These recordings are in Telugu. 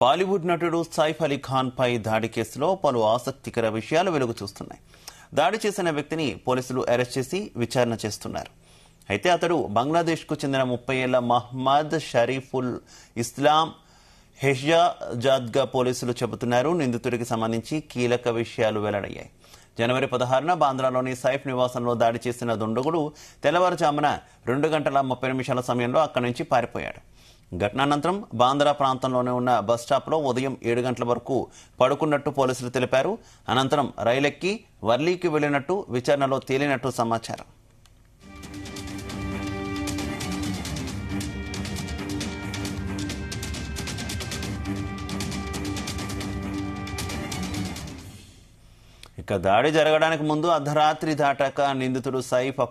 బాలీవుడ్ నటుడు సైఫ్ అలీ ఖాన్ పై దాడి కేసులో పలు ఆసక్తికర విషయాలు వెలుగు చూస్తున్నాయి. దాడి చేసిన వ్యక్తిని పోలీసులు అరెస్ట్ చేసి విచారణ చేస్తున్నారు. అయితే అతడు బంగ్లాదేశ్కు చెందిన 30 ఏళ్ల మహ్మద్ షరీఫుల్ ఇస్లాం హెజాజాద్గా పోలీసులు చెబుతున్నారు. నిందితుడికి సంబంధించి కీలక విషయాలు వెల్లడయ్యాయి. జనవరి 16న బాంద్రాలోని సైఫ్ నివాసంలో దాడి చేసిన దుండగుడు తెల్లవారుజామున 2 గంటల 30 నిమిషాల సమయంలో అక్కడి నుంచి పారిపోయాడు. ఘటనానంతరం బాంద్రా ప్రాంతంలోనే ఉన్న బస్ స్టాప్లో ఉదయం 7 గంటల వరకు పడుకున్నట్టు పోలీసులు తెలిపారు. అనంతరం రైలెక్కి వర్లీకి వెళ్లినట్టు విచారణలో తేలినట్టు సమాచారం. ఇక దాడి జరగడానికి ముందు అర్ధరాత్రి దాటాక నిందితుడు సైఫ్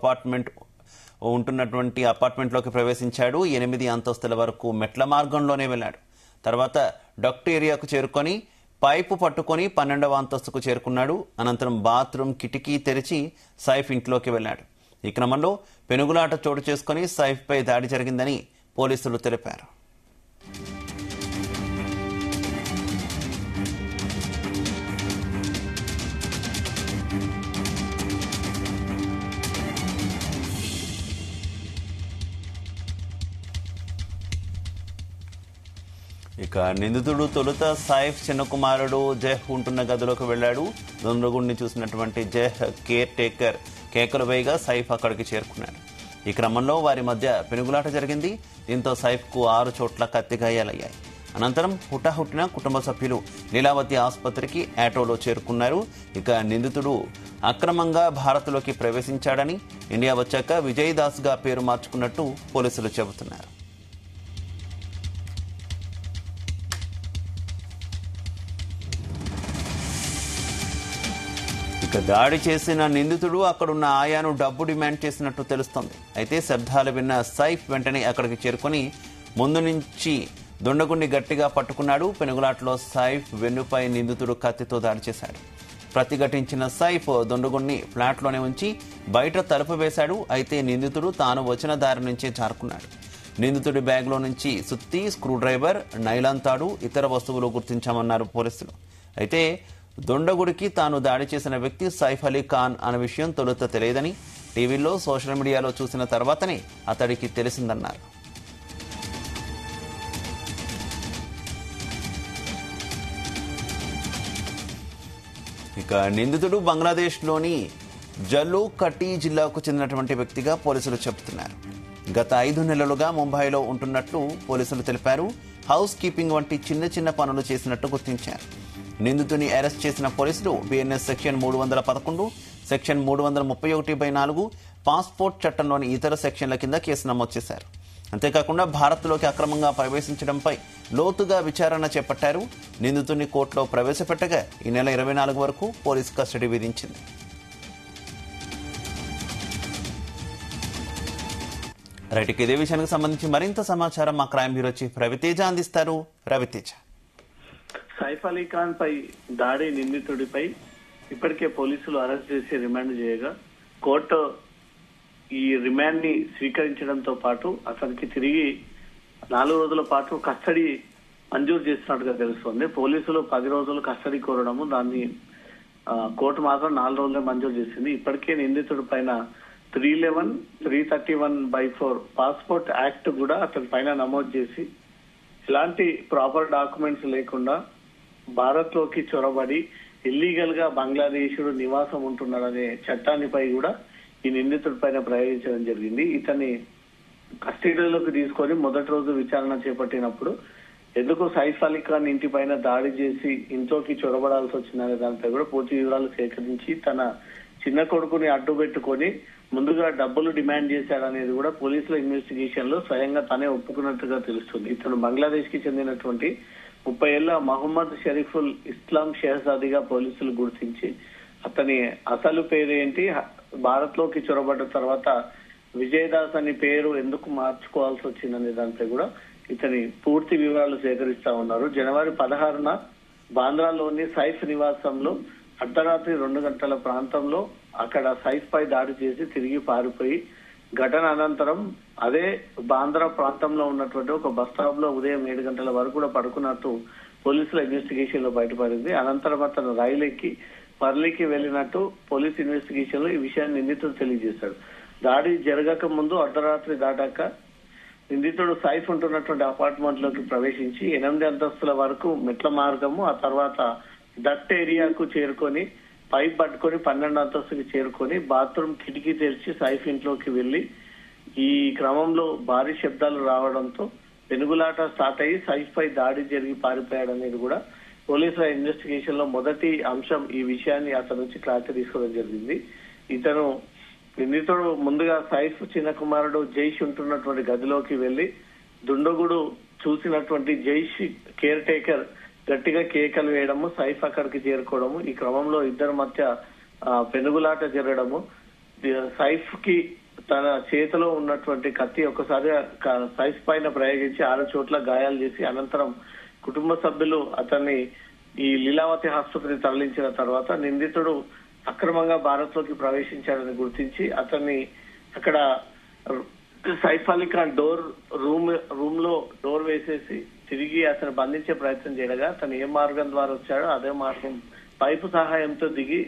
ఉంటున్నటువంటి అపార్ట్మెంట్లోకి ప్రవేశించాడు. 8 అంతస్తుల వరకు మెట్ల మార్గంలోనే వెళ్లాడు. తర్వాత డక్ట్ ఏరియాకు చేరుకొని పైపు పట్టుకొని 12వ అంతస్తుకు చేరుకున్నాడు. అనంతరం బాత్రూమ్ కిటికీ తెరిచి సైఫ్ ఇంట్లోకి వెళ్లాడు. ఈ క్రమంలో పెనుగులాట చోటు చేసుకుని సైఫ్ పై దాడి జరిగిందని పోలీసులు తెలిపారు. ఇక నిందితుడు తొలుత సైఫ్ చిన్న కుమారుడు జెహ్ ఉంటున్న గదిలోకి వెళ్లాడు. దుండగుడిని చూసినటువంటి జెహ్ కేర్ టేకర్ కేకలు వేయగా సైఫ్ అక్కడికి చేరుకున్నాడు. ఈ క్రమంలో వారి మధ్య పెనుగులాట జరిగింది. దీంతో సైఫ్కు 6 చోట్ల కత్తిగాయాలయ్యాయి. అనంతరం హుటాహుటిన కుటుంబ సభ్యులు లీలావతి ఆసుపత్రికి ఆటోలో చేరుకున్నారు. ఇక నిందితుడు అక్రమంగా భారత్లోకి ప్రవేశించాడని, ఇండియా వచ్చాక విజయ్ దాస్గా పేరు మార్చుకున్నట్టు పోలీసులు చెబుతున్నారు. ఇక దాడి చేసిన నిందితుడు అక్కడున్న ఆయాను డబ్బు డిమాండ్ చేసినట్టు తెలుస్తోంది. అయితే శబ్దాలు విన్న సైఫ్ వెంటనే అక్కడికి చేరుకుని ముందు నుంచి దుండగుణ్ణి గట్టిగా పట్టుకున్నాడు. పెనుగులాట్లో సైఫ్ వెన్నుపై నిందితుడు కత్తితో దాడి చేశాడు. ప్రతిఘటించిన సైఫ్ దుండగుణ్ణి ఫ్లాట్లోనే ఉంచి బయట తలుపు వేశాడు. అయితే నిందితుడు తాను వచ్చిన దారి నుంచే జారుకున్నాడు. నిందితుడి బ్యాగ్లో నుంచి సుత్తి, స్క్రూ డ్రైవర్, నైలాన్ తాడు, ఇతర వస్తువులు గుర్తించామన్నారు పోలీసులు. అయితే దుండగుడికి తాను దాడి చేసిన వ్యక్తి సైఫ్ అలీ ఖాన్ అనే విషయం తొలుత తెలియదని, టీవీలో సోషల్ మీడియాలో చూసిన తర్వాతనే అతడికి తెలిసిందన్నారు. ఇక నిందితుడు బంగ్లాదేశ్లోని జలూకటి జిల్లాకు చెందినటువంటి వ్యక్తిగా పోలీసులు చెబుతున్నారు. గత 5 నెలలుగా ముంబైలో ఉంటున్నట్లు పోలీసులు తెలిపారు. హౌస్ కీపింగ్ వంటి చిన్న చిన్న పనులు చేసినట్టు గుర్తించారు. నిందితుని అరెస్ట్ చేసిన పోలీసులు బిఎన్ఎస్ సెక్షన్ 311, సెక్షన్ 331/4, పాస్పోర్ట్ చట్టంలోని ఇతర సెక్షన్ల కింద కేసు నమోదు చేశారు. అంతేకాకుండా భారత్లోకి అక్రమంగా ప్రవేశించడంపై లోతుగా విచారణ చేపట్టారు. నిందితుని కోర్టులో ప్రవేశపెట్టగా ఈ నెల 24 వరకు పోలీసు కస్టడీ విధించింది. రైట్కి ఇదే విషయానికి సంబంధించి మరింత సమాచారం మా క్రైమ్ బ్యూరో చీఫ్ రవితేజ అందిస్తారు. రవితేజ. సైఫ్ అలీ ఖాన్ పై దాడి నిందితుడిపై ఇప్పటికే పోలీసులు అరెస్ట్ చేసి రిమాండ్ చేయగా కోర్టు ఈ రిమాండ్ ని స్వీకరించడంతో పాటు అతనికి తిరిగి 4 రోజుల పాటు కస్టడీ మంజూరు చేస్తున్నట్టుగా తెలుస్తోంది. పోలీసులు 10 రోజులు కస్టడీ కోరడము, దాన్ని కోర్టు మాత్రం 4 రోజులే మంజూరు చేసింది. ఇప్పటికే నిందితుడి పైన 311, 331/4 పాస్పోర్ట్ యాక్ట్ కూడా అతని పైన నమోదు చేసి ఎలాంటి ప్రాపర్ డాక్యుమెంట్స్ లేకుండా భారత్ లోకి చొరబడి ఇల్లీగల్ గా బంగ్లాదేశుడు నివాసం ఉంటున్నాడనే చట్టాన్నిపై కూడా ఈ నిందితుడి పైన ప్రయోగించడం జరిగింది. ఇతన్ని కస్టడీలోకి తీసుకొని మొదటి రోజు విచారణ చేపట్టినప్పుడు ఎందుకు సైఫ్ అలీ ఖాన్ ఇంటి పైన దాడి చేసి ఇంట్లోకి చొరబడాల్సి వచ్చిందనే దానిపై కూడా పూర్తి వివరాలు సేకరించి తన చిన్న కొడుకుని అడ్డు పెట్టుకొని ముందుగా డబ్బులు డిమాండ్ చేశాడనేది కూడా పోలీసుల ఇన్వెస్టిగేషన్ లో స్వయంగా తనే ఒప్పుకున్నట్టుగా తెలుస్తుంది. ఇతను బంగ్లాదేశ్ కి చెందినటువంటి 30 ఏళ్ల మహమ్మద్ షరీఫుల్ ఇస్లాం షెహజాదీగా పోలీసులు గుర్తించి అతని అసలు పేరేంటి, భారత్ లోకి చొరబడ్డ తర్వాత విజయ్ దాస్ అని పేరు ఎందుకు మార్చుకోవాల్సి వచ్చిందనే దానిపై కూడా ఇతని పూర్తి వివరాలు సేకరిస్తా ఉన్నారు. జనవరి 16న బాంద్రాలోని సైఫ్ నివాసంలో అర్ధరాత్రి 2 గంటల ప్రాంతంలో అక్కడ సైఫ్ పై దాడి చేసి తిరిగి పారిపోయి ఘటన అనంతరం అదే బాంద్రా ప్రాంతంలో ఉన్నటువంటి ఒక బస్ స్టాప్ లో ఉదయం 7 గంటల వరకు కూడా పడుకున్నట్టు పోలీసుల ఇన్వెస్టిగేషన్ లో బయటపడింది. అనంతరం అతను రైలు ఎక్కి పర్లీకి వెళ్లినట్టు పోలీస్ ఇన్వెస్టిగేషన్ లో ఈ విషయాన్ని నిందితుడు తెలియజేశాడు. దాడి జరగక ముందు అర్ధరాత్రి దాటాక నిందితుడు సైఫ్ ఉంటున్నటువంటి అపార్ట్మెంట్ లోకి ప్రవేశించి 8 అంతస్తుల వరకు మెట్ల మార్గము, ఆ తర్వాత డట్ ఏరియాకు చేరుకొని పైప్ పట్టుకొని 12 అంతస్తుకి చేరుకొని బాత్రూమ్ కిటికీ తెరిచి సైఫ్ ఇంట్లోకి వెళ్లి ఈ క్రమంలో భారీ శబ్దాలు రావడంతో పెనుగులాట స్టార్ట్ అయ్యి సైఫ్ పై దాడి జరిగి పారిపోయాడనేది కూడా పోలీసుల ఇన్వెస్టిగేషన్ లో మొదటి అంశం. ఈ విషయాన్ని అతని నుంచి క్లారిటీ తీసుకోవడం జరిగింది. ఇతను నిందితుడు ముందుగా సైఫ్ చిన్న కుమారుడు జైష్ ఉంటున్నటువంటి గదిలోకి వెళ్లి దుండగుడు చూసినటువంటి జైష్ కేర్ టేకర్ గట్టిగా కేకలు వేయడము, సైఫ్ అక్కడికి చేరుకోవడము, ఈ క్రమంలో ఇద్దరి మధ్య పెనుగులాట జరగడము, సైఫ్ కి తన చేతిలో ఉన్నటువంటి కత్తి ఒక్కసారి సైఫ్ పైన ప్రయోగించి 6 చోట్ల గాయాలు చేసి అనంతరం కుటుంబ సభ్యులు అతన్ని ఈ లీలావతి ఆసుపత్రికి తరలించిన తర్వాత నిందితుడు అక్రమంగా భారత్ లోకి ప్రవేశించాడని గుర్తించి అతన్ని అక్కడ సైఫ్ అలీ ఖాన్ రూమ్ లో డోర్ వేసేసి తిరిగి అతను బంధించే ప్రయత్నం చేయగా తను ఏ మార్గం ద్వారా వచ్చాడో అదే మార్గం పైపు సహాయంతో దిగి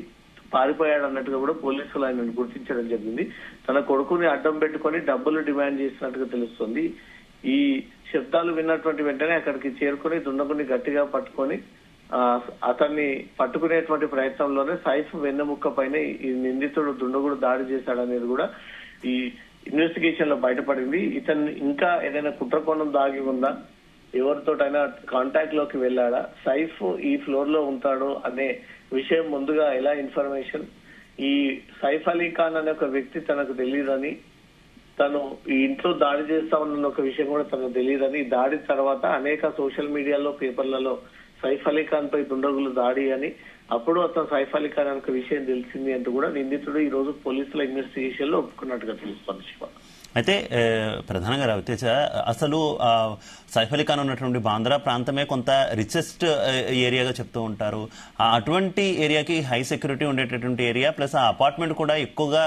పారిపోయాడు అన్నట్టుగా కూడా పోలీసులు ఆయనను గుర్తించడం జరిగింది. తన కొడుకుని అడ్డం పెట్టుకొని డబ్బులు డిమాండ్ చేసినట్టుగా తెలుస్తుంది. ఈ శబ్దాలు విన్నటువంటి వెంటనే అక్కడికి చేరుకుని దుండగుని గట్టిగా పట్టుకొని అతన్ని పట్టుకునేటువంటి ప్రయత్నంలోనే సైఫ్ వెన్నెముక్క పైన ఈ నిందితుడు దుండగుడు దాడి చేశాడనేది కూడా ఈ ఇన్వెస్టిగేషన్ లో బయటపడింది. ఇతన్ని ఇంకా ఏదైనా కుట్రకోణం దాగి ఉందా, ఎవరితోటైనా కాంటాక్ట్ లోకి వెళ్ళాడా, సైఫ్ ఈ ఫ్లోర్ లో ఉంటాడు అనే విషయం ముందుగా ఎలా ఇన్ఫర్మేషన్, ఈ సైఫ్ అలీ ఖాన్ అనే ఒక వ్యక్తి తనకు తెలియదని, తను ఈ ఇంట్లో దాడి చేస్తా ఉన్న ఒక విషయం కూడా తనకు తెలియదని, దాడి తర్వాత అనేక సోషల్ మీడియాలో పేపర్లలో సైఫ్ అలీ ఖాన్ పై దుండగులు దాడి అని, అప్పుడు అతను సైఫ్ అలీ ఖాన్ అనే విషయం తెలిసింది అంటూ కూడా నిందితుడు ఈ రోజు పోలీసుల ఇన్వెస్టిగేషన్ లో ఒప్పుకున్నట్టుగా తెలుస్తోంది. శివ, అయితే ప్రధానంగా రవితేజ, అసలు సైఫ్ అలీ ఖాన్ ఉన్నటువంటి బాంద్రా ప్రాంతమే కొంత రిచెస్ట్ ఏరియాగా చెప్తూ ఉంటారు. అటువంటి ఏరియాకి హై సెక్యూరిటీ ఉండేటటువంటి ఏరియా, ప్లస్ ఆ అపార్ట్మెంట్ కూడా ఎక్కువగా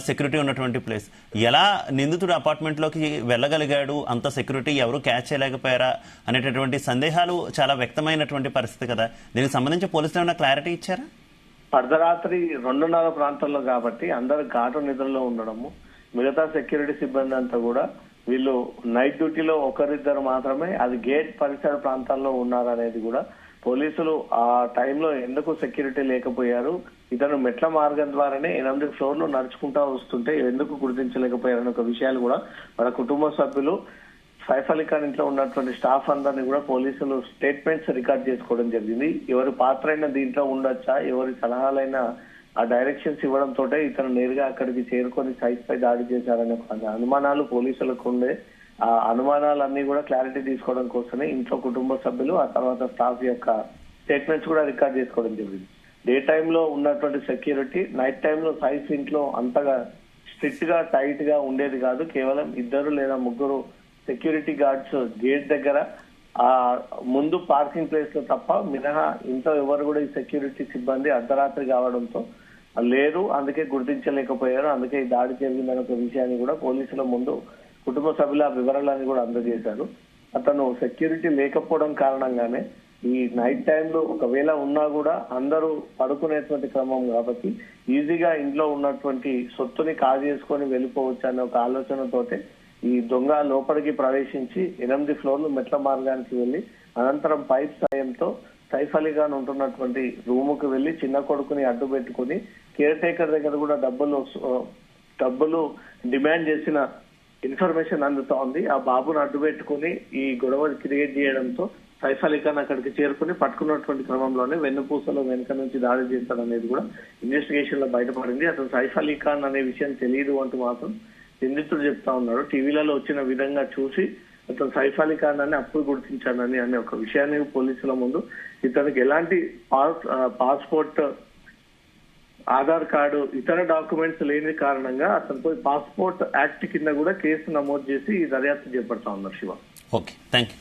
సెక్యూరిటీ ఉన్నటువంటి ప్లేస్. ఎలా నిందితుడు అపార్ట్మెంట్ లోకి వెళ్ళగలిగాడు, అంత సెక్యూరిటీ ఎవరు క్యాచ్ చేయలేకపోయారా అనేటటువంటి సందేహాలు చాలా వ్యక్తమైనటువంటి పరిస్థితి కదా. దీనికి సంబంధించి పోలీసులు ఏమైనా క్లారిటీ ఇచ్చారా? అర్ధరాత్రి 2:30 ప్రాంతంలో కాబట్టి అందరు ఘాటు నిద్రలో ఉండడము, మిగతా సెక్యూరిటీ సిబ్బంది అంతా కూడా వీళ్ళు నైట్ డ్యూటీలో ఒకరిద్దరు మాత్రమే అది గేట్ పరిసర ప్రాంతాల్లో ఉన్నారనేది కూడా పోలీసులు ఆ టైంలో ఎందుకు సెక్యూరిటీ లేకపోయారు, ఇతను మెట్ల మార్గం ద్వారానే 8 ఫ్లోర్లు నడుచుకుంటా వస్తుంటే ఎందుకు గుర్తించలేకపోయారనే ఒక విషయాలు కూడా వాళ్ళ కుటుంబ సభ్యులు సైఫ్ అలీ ఖాన్ ఇంట్లో ఉన్నటువంటి స్టాఫ్ అందరినీ కూడా పోలీసులు స్టేట్మెంట్స్ రికార్డ్ చేసుకోవడం జరిగింది. ఎవరి పాత్ర అయినా దీంట్లో ఉండొచ్చా, ఎవరి సలహాలైనా ఆ డైరెక్షన్స్ ఇవ్వడంతో ఇతను నేరుగా అక్కడికి చేరుకొని సైఫ్ పై దాడి చేశారనే అనుమానాలు పోలీసులకు ఉండే. ఆ అనుమానాలన్నీ కూడా క్లారిటీ తీసుకోవడం కోసమే ఇంట్లో కుటుంబ సభ్యులు ఆ తర్వాత స్టాఫ్ యొక్క స్టేట్మెంట్స్ కూడా రికార్డ్ చేసుకోవడం జరిగింది. డే టైమ్ లో ఉన్నటువంటి సెక్యూరిటీ నైట్ టైమ్ లో సైఫ్ ఇంట్లో అంతగా స్ట్రిక్ట్ గా టైట్ గా ఉండేది కాదు. కేవలం 2 లేదా 3 సెక్యూరిటీ గార్డ్స్ గేట్ దగ్గర ఆ ముందు పార్కింగ్ ప్లేస్ లో తప్ప మినహా ఇంట్లో ఎవరు కూడా ఈ సెక్యూరిటీ సిబ్బంది అర్ధరాత్రి కావడంతో లేరు, అందుకే గుర్తించలేకపోయారు, అందుకే ఈ దాడి జరిగిందనే ఒక విషయాన్ని కూడా పోలీసుల ముందు కుటుంబ సభ్యుల వివరాలని కూడా అందజేశారు. అతను సెక్యూరిటీ లేకపోవడం కారణంగానే ఈ నైట్ టైంలో ఒకవేళ ఉన్నా కూడా అందరూ పడుకునేటువంటి క్రమం కాబట్టి ఈజీగా ఇంట్లో ఉన్నటువంటి సొత్తుని కాజేసుకొని వెళ్ళిపోవచ్చు అనే ఒక ఆలోచనతోటే ఈ దొంగ లోపలికి ప్రవేశించి 8 ఫ్లోర్లు మెట్ల మార్గానికి వెళ్లి అనంతరం పైప్ సాయంతో సైఫ్ అలీ ఖాన్ ఉంటున్నటువంటి రూముకు వెళ్లి చిన్న కొడుకుని అడ్డు పెట్టుకుని కేర్ టేకర్ దగ్గర కూడా డబ్బులు డిమాండ్ చేసిన ఇన్ఫర్మేషన్ అందుతా ఉంది. ఆ బాబును అడ్డు పెట్టుకుని ఈ గొడవ క్రియేట్ చేయడంతో సైఫ్ అలీ ఖాన్ అక్కడికి చేరుకుని పట్టుకున్నటువంటి క్రమంలోనే వెన్నుపూసలో వెనుక నుంచి దాడి చేస్తాడనేది కూడా ఇన్వెస్టిగేషన్ లో బయటపడింది. అతను సైఫ్ అలీ ఖాన్ అనే విషయం తెలియదు అంటూ మాత్రం నిందితుడు చెప్తా ఉన్నాడు. టీవీలలో వచ్చిన విధంగా చూసి అతను సైఫ్ అలీ ఖాన్ అని అప్పుడు గుర్తించానని అనే ఒక విషయాన్ని పోలీసుల ముందు ఇతనికి ఎలాంటి పాస్పోర్ట్, ఆధార్ కార్డు, ఇతర డాక్యుమెంట్స్ లేని కారణంగా అతనిపై పాస్పోర్ట్ యాక్ట్ కింద కూడా కేసు నమోదు చేసి ఈ దర్యాప్తు చేపడతా ఉన్నారు. Shiva, okay, thank you.